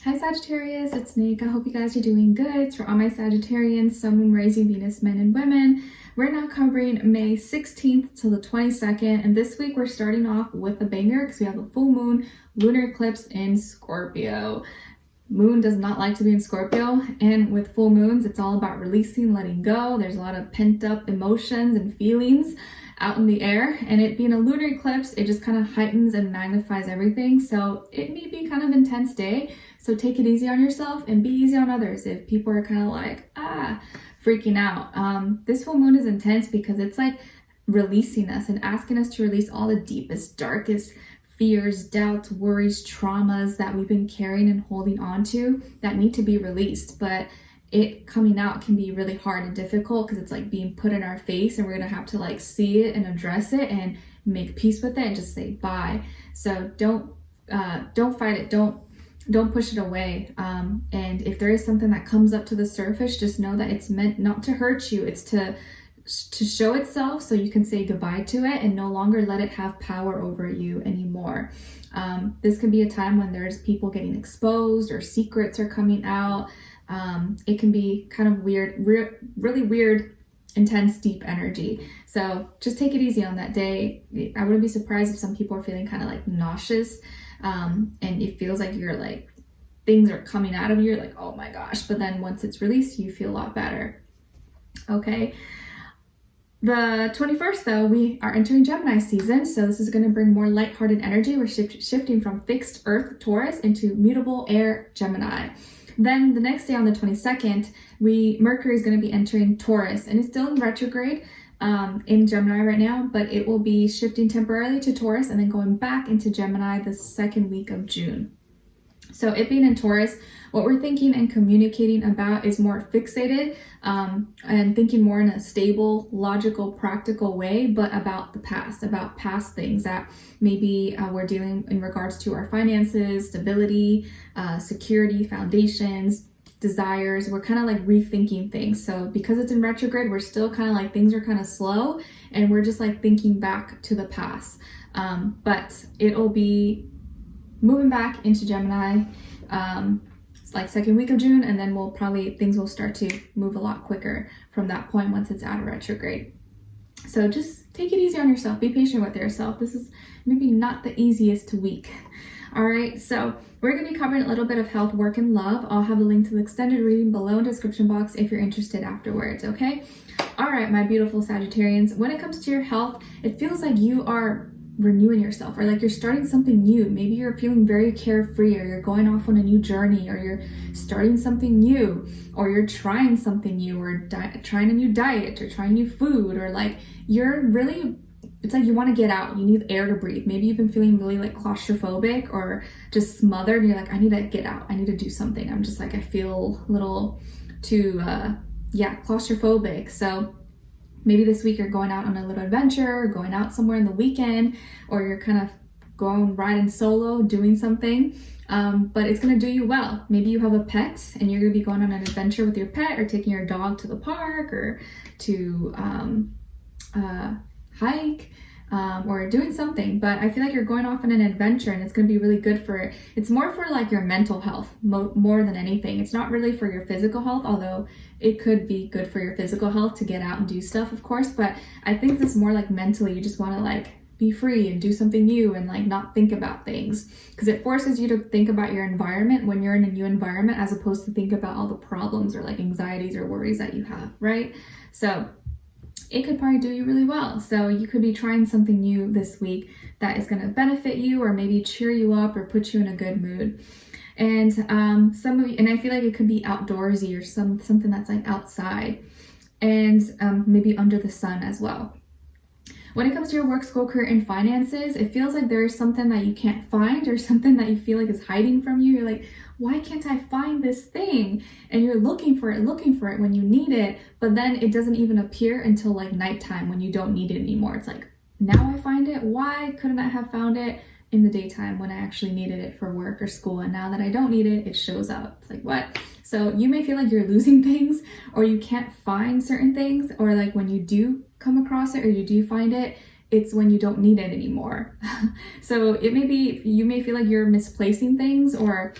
Hi Sagittarius, it's Nick. I hope you guys are doing good. It's for all my Sagittarians, Sun, Moon, Rising, Venus, men and women. We're now covering May 16th till the 22nd, and this week we're starting off with a banger because we have a full moon, lunar eclipse in Scorpio. Moon does not like to be in Scorpio, and with full moons, it's all about releasing, letting go. There's a lot of pent up emotions and feelings out in the air, and it being a lunar eclipse, it just kind of heightens and magnifies everything. So it may be kind of an intense day, so take it easy on yourself and be easy on others if people are kind of like freaking out. This full moon is intense because it's like releasing us and asking us to release all the deepest, darkest fears, doubts, worries, traumas that we've been carrying and holding on to that need to be released. But it coming out can be really hard and difficult because it's like being put in our face, and we're gonna have to like see it and address it and make peace with it and just say bye. So don't fight it, don't push it away. And if there is something that comes up to the surface, just know that it's meant not to hurt you. It's to show itself so you can say goodbye to it and no longer let it have power over you anymore. This can be a time when there's people getting exposed or secrets are coming out. It can be kind of weird, really weird, intense, deep energy. So just take it easy on that day. I wouldn't be surprised if some people are feeling kind of like nauseous, and it feels like you're like, things are coming out of you, you're like, oh my gosh. But then once it's released, you feel a lot better. Okay. The 21st, though, we are entering Gemini season, so this is going to bring more lighthearted energy. We're shifting from fixed Earth Taurus into mutable air Gemini. Then the next day on the 22nd, Mercury is going to be entering Taurus, and it's still in retrograde in Gemini right now, but it will be shifting temporarily to Taurus and then going back into Gemini the second week of June. So it being in Taurus, what we're thinking and communicating about is more fixated and thinking more in a stable, logical, practical way, but about the past, about past things that maybe we're dealing in regards to our finances, stability, security, foundations, desires. We're kind of like rethinking things. So because it's in retrograde, we're still kind of like things are kind of slow and we're just like thinking back to the past. But it'll be moving back into Gemini. It's like second week of June, and then things will start to move a lot quicker from that point once it's out of retrograde. So just take it easy on yourself. Be patient with yourself. This is maybe not the easiest week. All right, so we're going to be covering a little bit of health, work, and love. I'll have a link to the extended reading below in the description box if you're interested afterwards, okay? All right, my beautiful Sagittarians. When it comes to your health, it feels like you are renewing yourself, or like you're starting something new. Maybe you're feeling very carefree, or you're going off on a new journey, or you're starting something new, or you're trying something new, or trying a new diet, or trying new food, or like it's like you want to get out, you need air to breathe. Maybe you've been feeling really like claustrophobic or just smothered, and you're like, I need to get out, I need to do something. I'm just like, I feel a little too claustrophobic. So maybe this week you're going out on a little adventure, or going out somewhere in the weekend, or you're kind of going riding solo, doing something, but it's going to do you well. Maybe you have a pet and you're going to be going on an adventure with your pet, or taking your dog to the park, or to hike, or doing something. But I feel like you're going off on an adventure, and it's going to be really good it's more for like your mental health more than anything. It's not really for your physical health, although it could be good for your physical health to get out and do stuff, of course. But I think this more like mentally, you just want to like be free and do something new and like not think about things, because it forces you to think about your environment when you're in a new environment, as opposed to think about all the problems or like anxieties or worries that you have, right? So it could probably do you really well. So you could be trying something new this week that is going to benefit you, or maybe cheer you up or put you in a good mood. And some of you, and I feel like it could be outdoorsy, or something that's like outside, and maybe under the sun as well. When it comes to your work, school, career, and finances, it feels like there is something that you can't find, or something that you feel like is hiding from you. You're like, why can't I find this thing? And you're looking for it when you need it, but then it doesn't even appear until like nighttime when you don't need it anymore. It's like, now I find it. Why couldn't I have found it in the daytime when I actually needed it for work or school? And now that I don't need it, it shows up. It's like, what? So you may feel like you're losing things, or you can't find certain things, or like when you do come across it or you do find it, it's when you don't need it anymore. So it may be, you may feel like you're misplacing things, or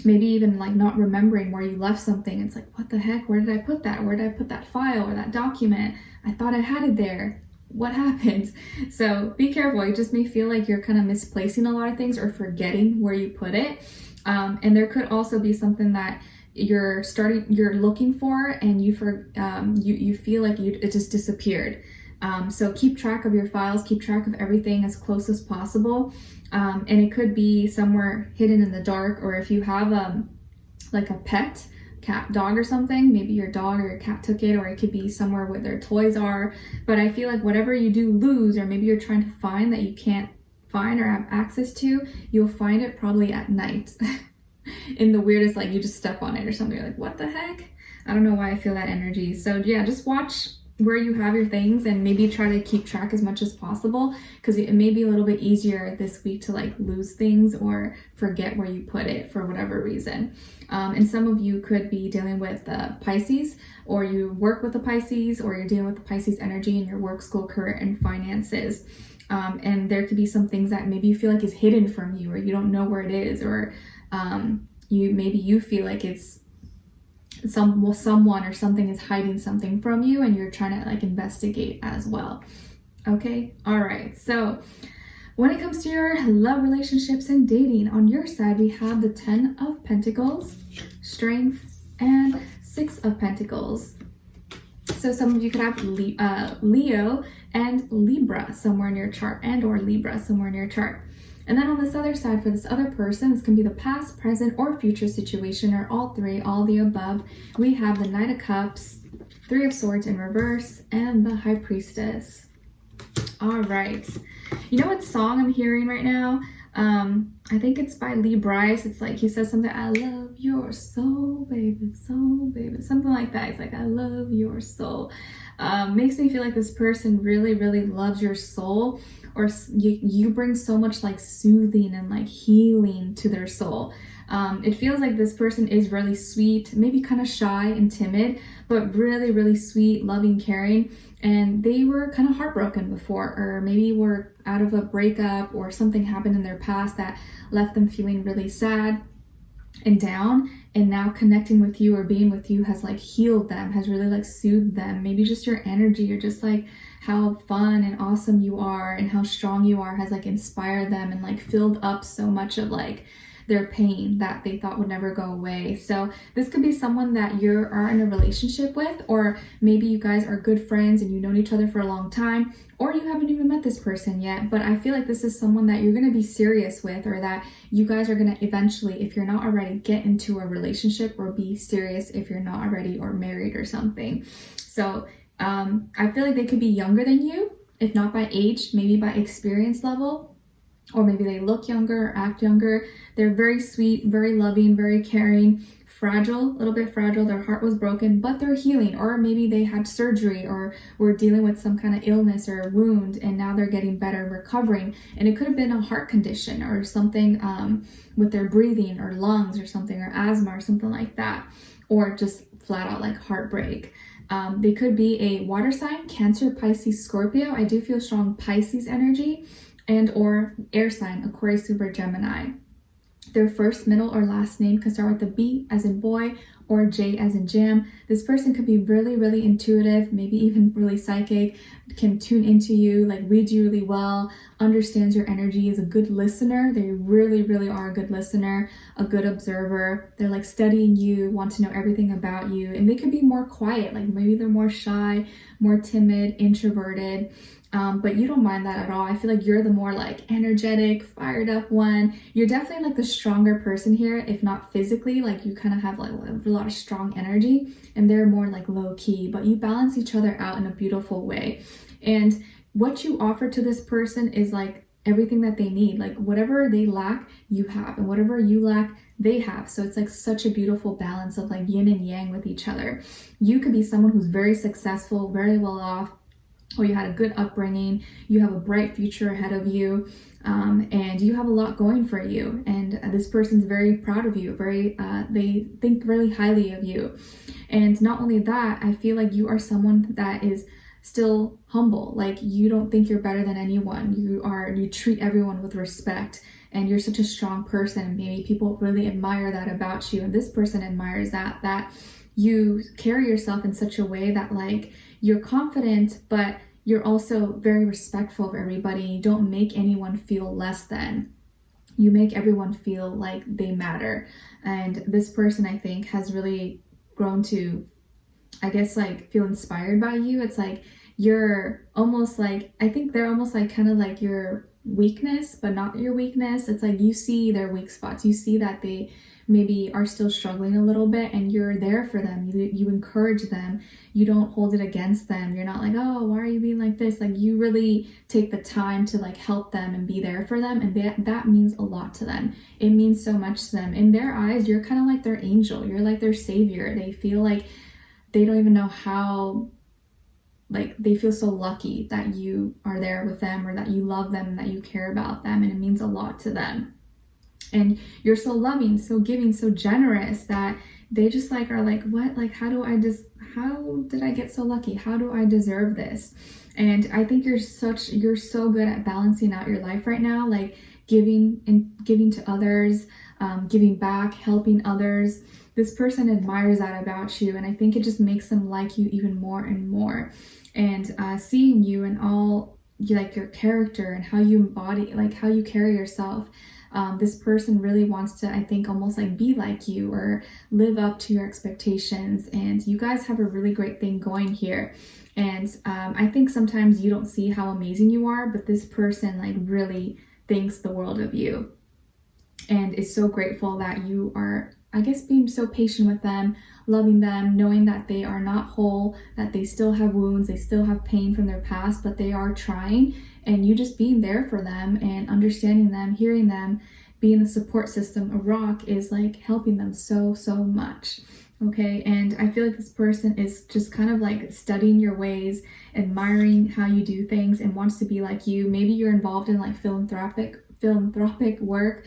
maybe even like not remembering where you left something. It's like, what the heck? Where did I put that? Where did I put that file or that document? I thought I had it there. What happened? So be careful. It just may feel like you're kind of misplacing a lot of things or forgetting where you put it. And there could also be something that you're looking for, and you feel like it just disappeared. So keep track of your files, keep track of everything as close as possible. And it could be somewhere hidden in the dark, or if you have like a pet, cat, dog or something, maybe your dog or your cat took it, or it could be somewhere where their toys are. But I feel like whatever you do lose, or maybe you're trying to find that you can't find or have access to, you'll find it probably at night. In the weirdest, like you just step on it or something, you're like, what the heck? I don't know why I feel that energy. So yeah, just watch where you have your things and maybe try to keep track as much as possible, because it may be a little bit easier this week to like lose things or forget where you put it for whatever reason. And some of you could be dealing with Pisces, or you work with the Pisces, or you're dealing with the Pisces energy in your work, school, career, and finances. And there could be some things that maybe you feel like is hidden from you, or you don't know where it is, or you feel like it's someone or something is hiding something from you, and you're trying to like investigate as well. Okay, all right. So when it comes to your love, relationships, and dating, on your side we have the 10 of Pentacles, Strength, and 6 of Pentacles. So some of you could have Leo and Libra somewhere in your chart, and or Libra somewhere in your chart. And then on this other side, for this other person, this can be the past, present, or future situation, or all three, all the above. We have the Knight of Cups, 3 of Swords in reverse, and the High Priestess. All right. You know what song I'm hearing right now? I think it's by Lee Bryce. It's like he says something, I love your soul, baby, something like that. It's like, I love your soul. Makes me feel like this person really, really loves your soul, or you bring so much like soothing and like healing to their soul. It feels like this person is really sweet, maybe kind of shy and timid, but really, really sweet, loving, caring. And they were kind of heartbroken before, or maybe were out of a breakup, or something happened in their past that left them feeling really sad and down. And now connecting with you or being with you has like healed them, has really like soothed them. Maybe just your energy, or just like how fun and awesome you are and how strong you are has like inspired them and like filled up so much of like their pain that they thought would never go away. So this could be someone that you are in a relationship with, or maybe you guys are good friends and you've known each other for a long time, or you haven't even met this person yet. But I feel like this is someone that you're going to be serious with, or that you guys are going to eventually, if you're not already, get into a relationship, or be serious if you're not already, or married or something. So I feel like they could be younger than you, if not by age, maybe by experience level. Or maybe they look younger or act younger. They're very sweet, very loving, very caring, fragile, a little bit fragile. Their heart was broken, but they're healing. Or maybe they had surgery, or were dealing with some kind of illness or wound, and now they're getting better, recovering. And it could have been a heart condition, or something with their breathing, or lungs, or something, or asthma, or something like that. Or just flat out like heartbreak. They could be a water sign, Cancer, Pisces, Scorpio. I do feel strong Pisces energy. And or air sign, Aquarius, Libra, Gemini. Their first, middle, or last name can start with a B as in boy, or J as in jam. This person could be really, really intuitive, maybe even really psychic, can tune into you, like reads you really well, understands your energy, is a good listener. They really, really are a good listener, a good observer. They're like studying you, want to know everything about you. And they could be more quiet, like maybe they're more shy, more timid, introverted. But you don't mind that at all. I feel like you're the more like energetic, fired up one. You're definitely like the stronger person here, if not physically, like you kind of have like a lot of strong energy, and they're more like low key, but you balance each other out in a beautiful way. And what you offer to this person is like everything that they need. Like whatever they lack, you have, and whatever you lack, they have. So it's like such a beautiful balance of like yin and yang with each other. You could be someone who's very successful, very well off, or you had a good upbringing, you have a bright future ahead of you, and you have a lot going for you. And this person's very proud of you, they think really highly of you. And not only that, I feel like you are someone that is still humble. Like you don't think you're better than anyone. You treat everyone with respect, and you're such a strong person. Maybe people really admire that about you, and this person admires that you carry yourself in such a way that like you're confident, but you're also very respectful of everybody. You don't make anyone feel less than. You make everyone feel like they matter. And this person, I think, has really grown to, I guess, like feel inspired by you. It's like you're almost like, I think they're almost like kind of like your weakness, but not your weakness. It's like you see their weak spots. You see that they maybe are still struggling a little bit, and you're there for them. You encourage them. You don't hold it against them. You're not like, oh, why are you being like this? Like you really take the time to like help them and be there for them, and that means a lot to them. It means so much to them. In their eyes, you're kind of like their angel. You're like their savior. They feel like they don't even know how, like they feel so lucky that you are there with them, or that you love them and that you care about them, and it means a lot to them. And you're so loving, so giving, so generous that they just like are like, what? Like, how did I get so lucky? How do I deserve this? And I think you're so good at balancing out your life right now, like giving to others, giving back, helping others. This person admires that about you, and I think it just makes them like you even more and more. And seeing you and all like your character and how you embody, like how you carry yourself. This person really wants to, I think, almost like be like you or live up to your expectations. And you guys have a really great thing going here. And I think sometimes you don't see how amazing you are, but this person like really thinks the world of you and is so grateful that you are, I guess, being so patient with them, loving them, knowing that they are not whole, that they still have wounds, they still have pain from their past, but they are trying. And you just being there for them and understanding them, hearing them, being a support system, a rock, is like helping them so much. Okay, and I feel like this person is just kind of like studying your ways, admiring how you do things, and wants to be like you. Maybe you're involved in like philanthropic work,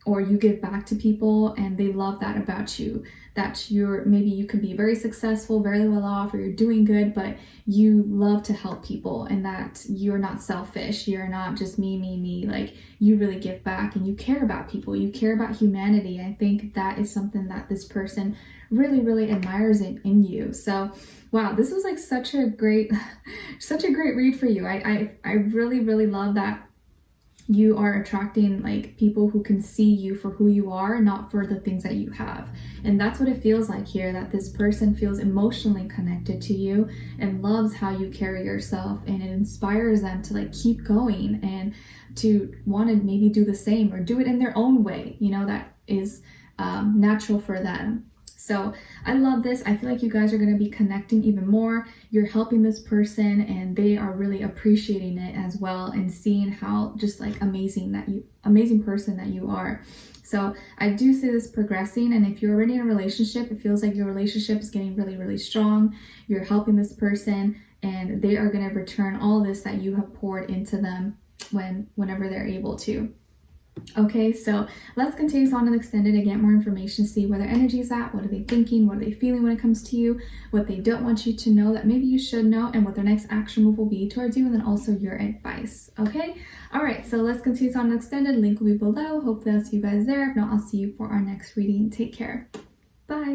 or you give back to people, and they love that about you, that maybe you can be very successful, very well off, or you're doing good, but you love to help people, and that you're not selfish. You're not just me, like you really give back and you care about people, you care about humanity. I think that is something that this person really admires in you. So wow, this was like such a great read for you. I really love that you are attracting like people who can see you for who you are, not for the things that you have. And that's what it feels like here, that this person feels emotionally connected to you and loves how you carry yourself, and it inspires them to like keep going and to want to maybe do the same or do it in their own way, you know, that is natural for them. So I love this. I feel like you guys are going to be connecting even more. You're helping this person, and they are really appreciating it as well, and seeing how just like amazing person that you are. So I do see this progressing, and if you're already in a relationship, it feels like your relationship is getting really strong. You're helping this person, and they are going to return all this that you have poured into them whenever they're able to. Okay, so let's continue on and extend it and get more information, see where their energy is at, what are they thinking, what are they feeling when it comes to you, what they don't want you to know that maybe you should know, and what their next action move will be towards you, and then also your advice. Okay, all right, so let's continue on and extended. Link will be below. Hopefully I'll see you guys there. If not, I'll see you for our next reading. Take care. Bye.